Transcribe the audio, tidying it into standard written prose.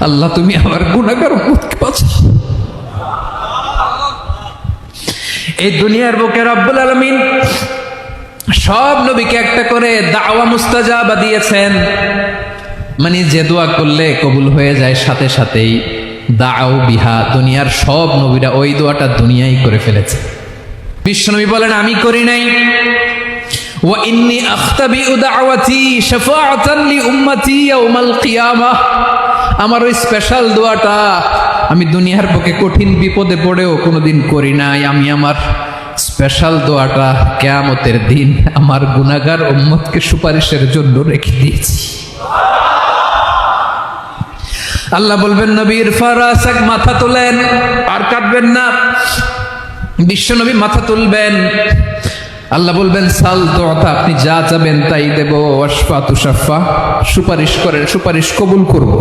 আল্লাহ তুমি আমার গুনাহগার উম্মতকে বাঁচাও। এই দুনিয়ার বুকে রব্বুল আলামিন সব নবীকে একটা করে দাওয়া মুস্তাজাবা দিয়েছেন, মানে যে দোয়া করলে কবুল হয়ে যায় সাথে সাথেই। দাও বিহা, দুনিয়ার সব নবীরা ওই দোয়াটা দুনিয়ায় করে ফেলেছে। বিশ্বনবী বলেন আমি করি নাই। ওয়া ইন্নী আখতাবিউ দাওয়াতি শাফাআতান লি উম্মতি ইয়াউমাল কিয়ামাহ, আমার ওই স্পেশাল দোয়াটা আমি দুনিয়ার বুকে কঠিন বিপদে পড়েও কোনোদিন করি নাই। আমি আমার স্পেশাল দোয়াটা কিয়ামতের দিন আমার গুনাহগার উম্মতকে সুপারিশের জন্য রেখে দিয়েছি। আল্লাহ বলবেন নবীর ফারাসাক, মাথা তোলেন, আর কাটবেন না। বিশ্বনবী মাথা তুলবেন, আল্লাহ বলবেন সাল তোতা, আপনি যা চাবেন তাই দেব। ওয়াশফা তুশাফা, সুপারিশ করেন, সুপারিশ কবুল করব।